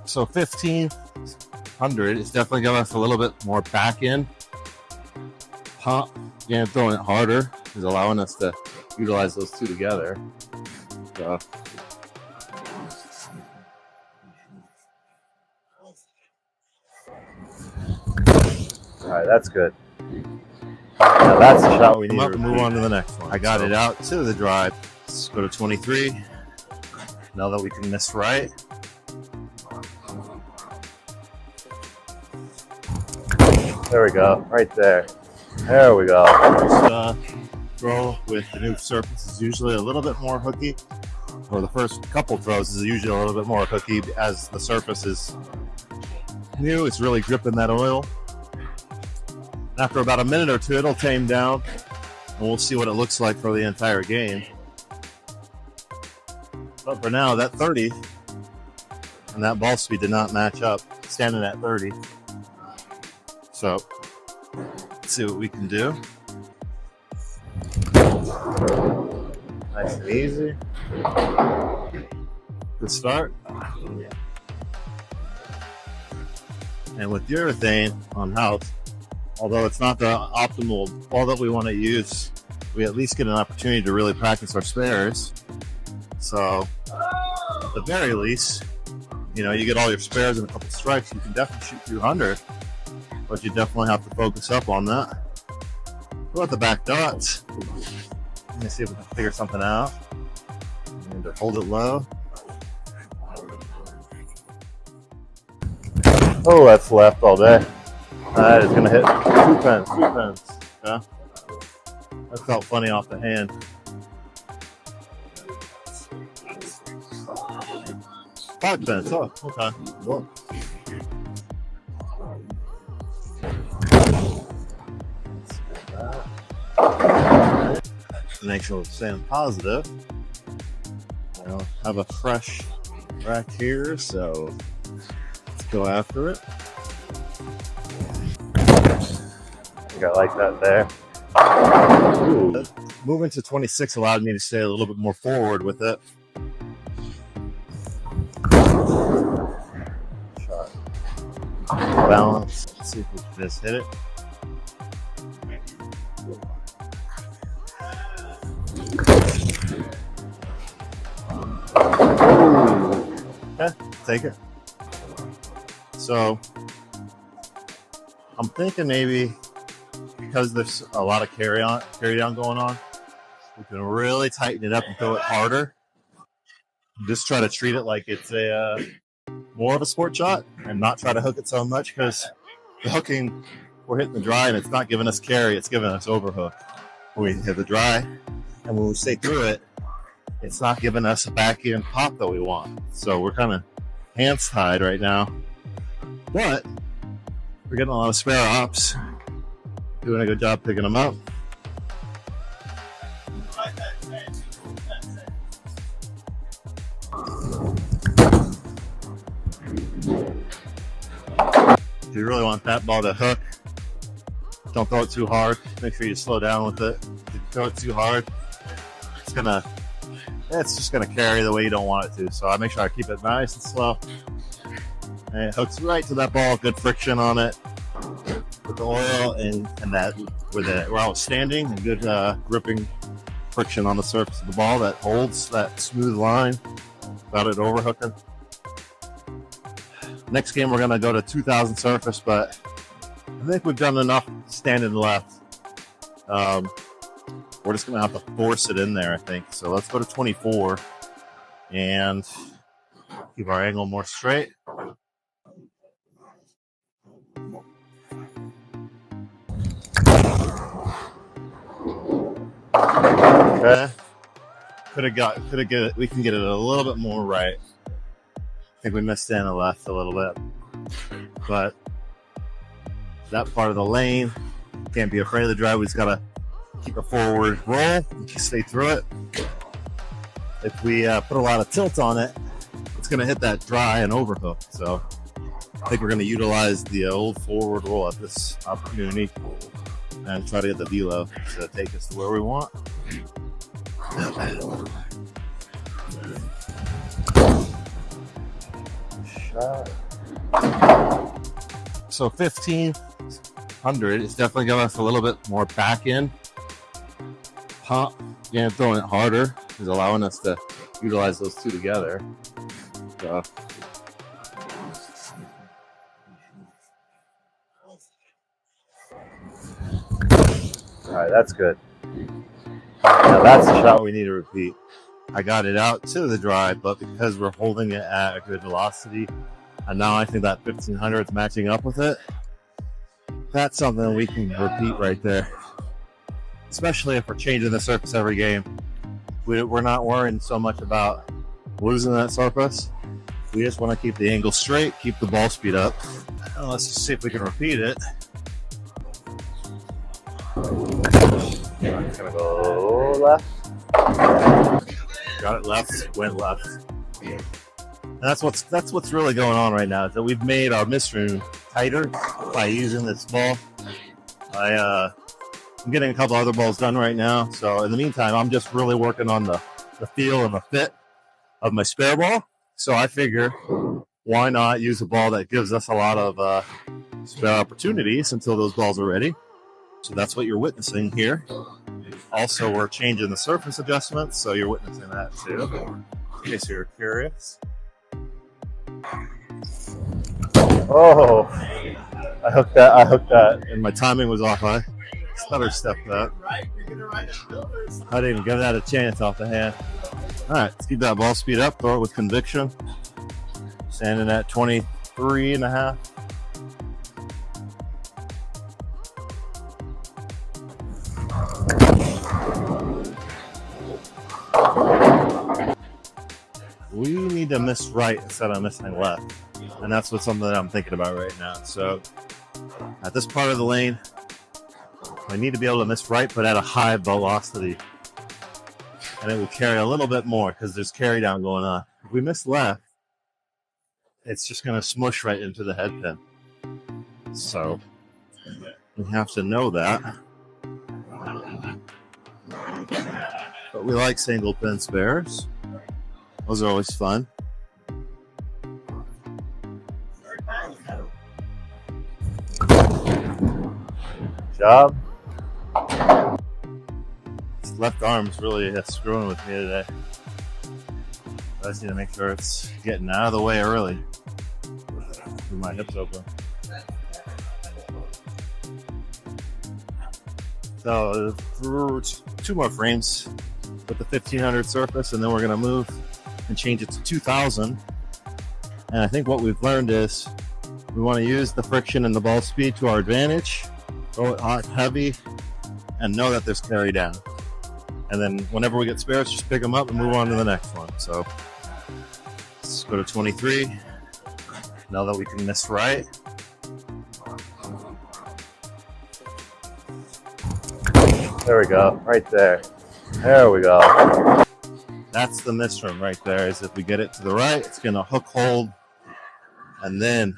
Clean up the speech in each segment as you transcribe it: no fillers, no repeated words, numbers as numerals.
So 1500 is definitely giving us a little bit more back end pump. Again, throwing it harder is allowing us to utilize those two together. So, all right, that's good. Now that's the shot we need to move on to the next one. I got it out to the drive. Let's go to 23. Now that we can miss right. There we go, right there. There we go. Just throw with the new surface is usually a little bit more hooky. Or the first couple throws is usually a little bit more hooky as the surface is new. It's really gripping that oil. After about a minute or two, it'll tame down, and we'll see what it looks like for the entire game. But for now, that 30 and that ball speed did not match up, standing at 30. So, let's see what we can do. Nice and easy. Good start. And with urethane on house, although it's not the optimal ball that we want to use, we at least get an opportunity to really practice our spares. So, at the very least, you know, you get all your spares and a couple strikes, you can definitely shoot 200, but you definitely have to focus up on that. Go at the back dots. Let me see if we can figure something out. And hold it low. Oh, that's left all day. That is going to hit 2 pins, 2 pins. Yeah. That felt funny off the hand. Five pins. Oh, okay. Cool. Make sure we're staying positive. You know, have a fresh rack here, so let's go after it. I think I like that there. Ooh. Moving to 26 allowed me to stay a little bit more forward with it. Shot. Balance. Let's see if we can just hit it. Okay, take it. So I'm thinking maybe because there's a lot of carry down going on, we can really tighten it up and throw it harder. Just try to treat it like it's a more of a sport shot and not try to hook it so much, because the hooking, we're hitting the dry and it's not giving us carry, it's giving us overhook. When we hit the dry and when we stay through it, it's not giving us a back end pop that we want. So we're kind of hands tied right now, but we're getting a lot of spare ops, doing a good job picking them up. If you really want that ball to hook, don't throw it too hard. Make sure you slow down with it. If you throw it too hard, it's just gonna carry the way you don't want it to. So I make sure I keep it nice and slow. And it hooks right to that ball, good friction on it with the oil and that where I was standing, and good gripping friction on the surface of the ball that holds that smooth line without it overhooking. Next game we're gonna go to 2000 surface, but I think we've done enough standing left. We're just going to have to force it in there, I think. So let's go to 24 and keep our angle more straight. Okay. We can get it a little bit more right. I think we missed in the left a little bit. But that part of the lane, can't be afraid of the drive. We just got to keep a forward roll, stay through it. If we put a lot of tilt on it, it's going to hit that dry and overhook. So I think we're going to utilize the old forward roll at this opportunity and try to get the velo to take us to where we want. shot. So 1500 is definitely giving us a little bit more back end pop. Yeah, throwing it harder is allowing us to utilize those two together. So. Alright, that's good. Now that's the shot we need to repeat. I got it out to the drive, but because we're holding it at a good velocity, and now I think that 1500 is matching up with it, that's something we can repeat right there. Especially if we're changing the surface every game. We're not worrying so much about losing that surface. We just want to keep the angle straight, keep the ball speed up. Now let's just see if we can repeat it. I'm gonna go left. Got it left, went left. And that's what's really going on right now, is that we've made our miss room tighter by using this ball. I'm getting a couple other balls done right now, so in the meantime, I'm just really working on the feel and the fit of my spare ball. So I figure, why not use a ball that gives us a lot of spare opportunities until those balls are ready. So that's what you're witnessing here. Also, we're changing the surface adjustments, so you're witnessing that too, in case you're curious. Oh, I hooked that, and my timing was off. I stutter stepped that. I didn't even give that a chance off the hand. All right, let's keep that ball speed up, throw it with conviction. Standing at 23.5. We need to miss right instead of missing left. And that's something that I'm thinking about right now. So at this part of the lane, I need to be able to miss right, but at a high velocity. And it will carry a little bit more because there's carry down going on. If we miss left, it's just going to smush right into the head pin. So we have to know that. But we like single pin spares. Those are always fun. Job. This left arm's really screwing with me today. I just need to make sure it's getting out of the way early. With my hips open. So two more frames with the 1500 surface, and then we're going to move and change it to 2000. And I think what we've learned is we want to use the friction and the ball speed to our advantage, throw it hot, heavy, and know that there's carry down. And then whenever we get spares, just pick them up and move on to the next one. So let's go to 23. Now that we can miss right. There we go, right there. There we go. That's the miss room right there, is if we get it to the right, it's going to hook hold and then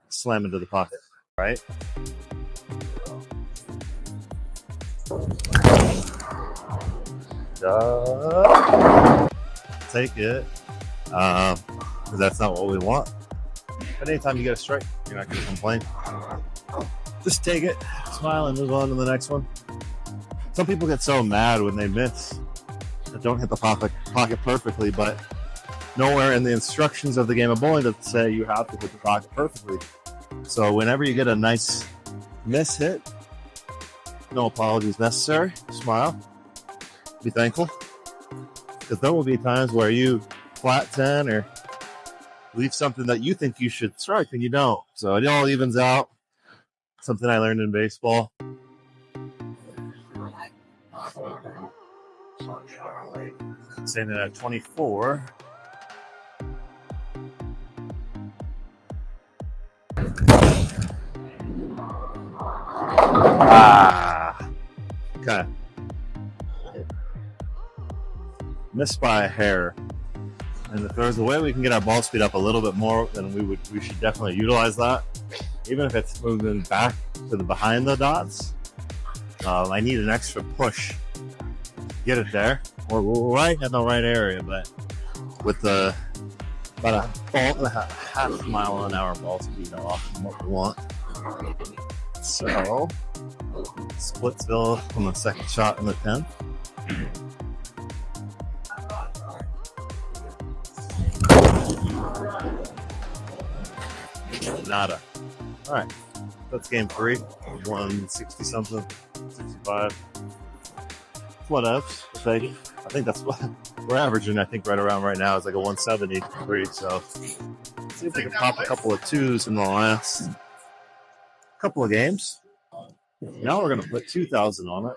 slam into the pocket, right? Take it, because that's not what we want. But anytime you get a strike, you're not going to complain. Just take it, smile, and move on to the next one. Some people get so mad when they miss that don't hit the pocket perfectly, but nowhere in the instructions of the game of bowling does it say you have to hit the pocket perfectly. So whenever you get a nice miss hit, no apologies necessary. Smile. Be thankful. Because there will be times where you flat 10 or leave something that you think you should strike and you don't. So it all evens out. Something I learned in baseball. Saying that at 24. Okay. Missed by a hair. And if there's a way we can get our ball speed up a little bit more, then we should definitely utilize that. Even if it's moving back to the behind the dots, I need an extra push to get it there. Or right in the right area, but with the about a ball, half mile an hour ball speed off from what we want. So, Splitsville on the second shot in the 10th. Nada. All right, that's game 3. 160 something, 65. Whatevs. I think that's what we're averaging. I think right around right now is like a 173. So let's see if we can pop a couple of 2s in the last couple of games. Now we're gonna put 2,000 on it.